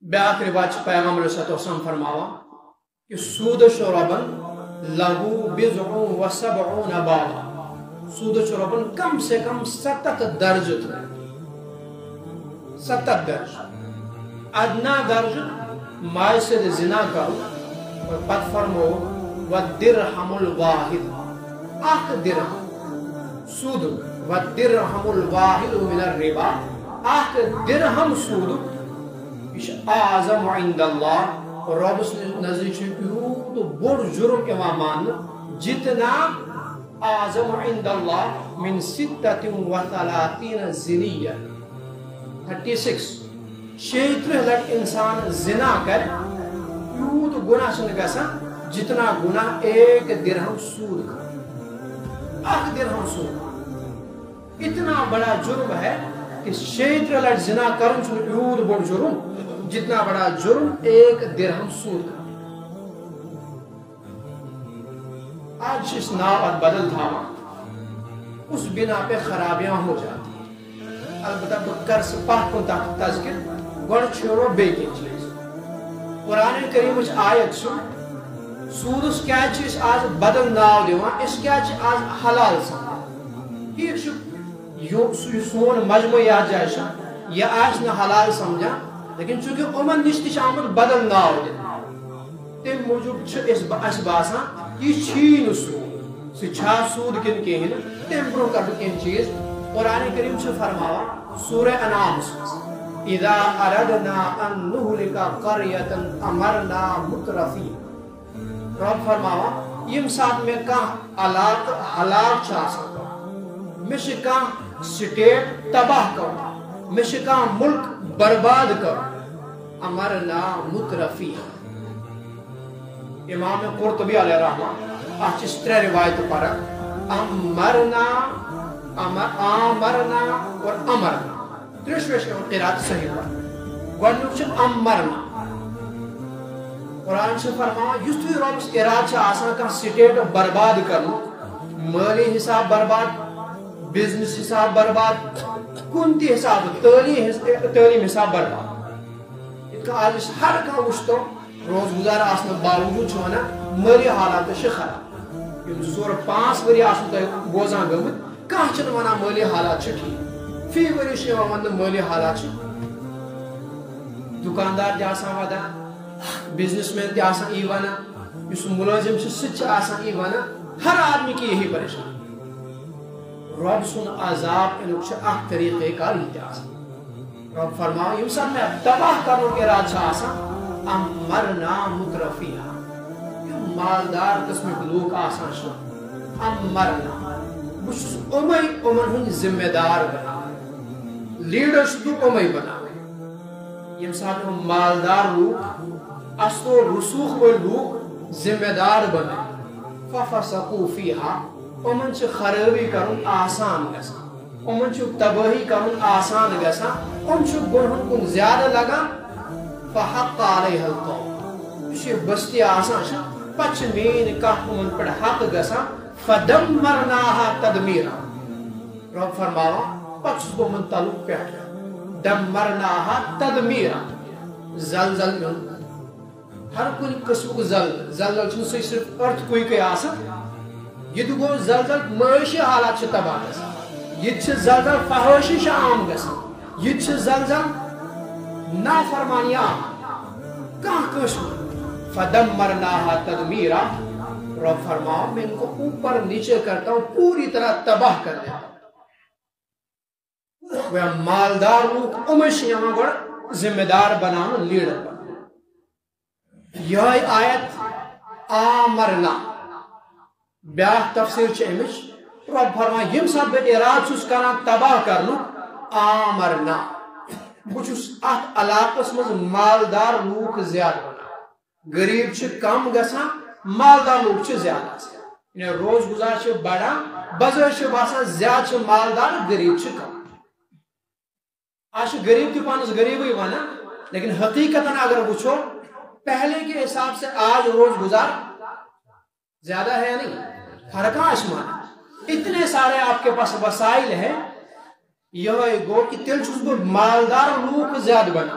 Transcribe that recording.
بیاکھ روایت پیغمبر صلی اللہ علیہ وسلم فرماوا کہ سود شربن لہو بضع و سبعون بابا، سود شربن کم سے کم 7 درج تھے، 7 درج. ادنا درج مائے سے زنا کرو اور پت فرمو والدرہم الواحد، اخ درہم سود، والدرہم الواحد من الربا، اخ درہم سود اعظم عند اللہ، ربس نزدیک یوت بڑ جرم اما مان جتنا اعظم عند اللہ من 36 زنیہ، 36 36 لٹ انسان زنا کر یوت گناہ چھن گژھان جتنا گناہ 1 درہم سود کا، 1 درہم سود اتنا بڑا جرم ہے کہ 36 لٹ زنا کرن چھن یوت بڑ جرم جتنا بڑا جرم 1 درہم سود کا. آج اس ناوت بدل تھا اس بنا پہ خرابیاں ہو جاتی ہیں. البتہ بکر سپاہ کو تذکر گوڑ چھوڑو بے کی چیز قرآن کریم وچ آیت سن سودس کیا چیز آج بدل ناو دیوان، اس کیا چیز آج حلال سمجھا. یہ سون مجموعی یا جائشہ یہ آج نہ حلال سمجھا، لیکن چونکہ امن نشتی آمد بدل ناو دے تم موجود اس باسان یہ چھین سود سچھا سود کن کہین تم برو کر کن چیز. قرآن کریم سے فرماوا سورہ انعام اذا اردنا ان نہلک قریۃ امرنا مترفین، رب فرماوا یم ساتھ میں کہاں ہلاک چاہتا میں سے کہاں سٹیٹ تباہ کرو، میں سے کہاں ملک برباد کرو، امرنا مترفین. امام قرطبی علیہ رحمہ اچھس 3 روایت پر امرنا آمرنا اور امرنا ترشوش قرآت صحیح پر گوڑنک چھ امرنا. قرآن سے فرمایا یستوی رب اراد چھ آسان کا سٹیٹ برباد کرنو، مالی حساب برباد، بزنس حساب برباد، کنتی حساب تعلیم حساب برباد. اتکا آج ہر کا وشتو روز گزار آسنا باوجود چھونا مالی حالات سے خراب. سور 5 وری آسن تا بوزان گمت کہاں چھن ونا مالی حالات چھ ٹھیک، فی وری شیوان وند مالی حالات چھ. دکاندار دی آسان ودا، بزنس مین دی آسان ای ونا، اس ملازم چھ سچ آسان ای ونا، ہر آدمی کی یہی پریشان. رب سن عذاب انک چھ اخ طریقے کار ہی تی آسان. رب فرماؤ یم سب میں تباہ کرو کے رات چھ آسان امرنا مترفیہ، مالدار قسم لوگ آسان شو امرنا بس امن ہن ذمہ دار بنا لیڈرز تو امی بنا. یم ساتھ مالدار لوگ اصل رسوخ و لوگ ذمہ دار بنا ففسقوا فیہا امن چھ خرابی کرن آسان گسان، امن چھ تباہی کرن آسان گسان، ام چھ گنہن کن زیادہ لگا فحق علیہ القول یہ بستی آسان چھ پچھ مین کہا امن پر حق گسان فدمرناها تدمیرا. رب فرماوا پچھ کو من تعلق پیٹ دمرناها تدمیرا. زلزل میں ہر کوئی قسم کو زلزل چھن سے صرف ارتھ کوئی کے آسان، یہ تو گو زلزل معاشی حالات چھ تباہ گسان، یہ چھ زلزل فحاشی چھ عام گسان، یہ چھ زلزل نافرمانی عام کہاں قسم. فدمرناها تدمیرا. رب فرماؤ میں ان کو اوپر نیچے کرتا ہوں، پوری طرح تباہ کر دیتا ہوں. وہ مالدار لوگ امش یہاں گوڑ ذمہ دار بنانا، لیڈر بنانا. یہ آیت آمرنا بیاہ تفسیر چھ امش رب فرماؤ یم سب اراد چھس کرنا تباہ کرنو آمرنا بچس ات علاقس مز مالدار لوگ زیادہ بنا، غریب چھ کم گسان، مالدار لوگ چھ زیادہ. یعنی روز گزار چھ بڑا بظاہر چھ باسان زیادہ چھ مالدار، غریب چھ کم. آج غریب کی پانس غریب ہی وانا، لیکن حقیقتاً اگر وچھو پہلے کے حساب سے آج روز گزار زیادہ ہے نہیں، فرق آسمان. اتنے سارے آپ کے پاس وسائل ہیں، یہ گو کہ تیل چھس بہ مالدار لوگ زیادہ بنا،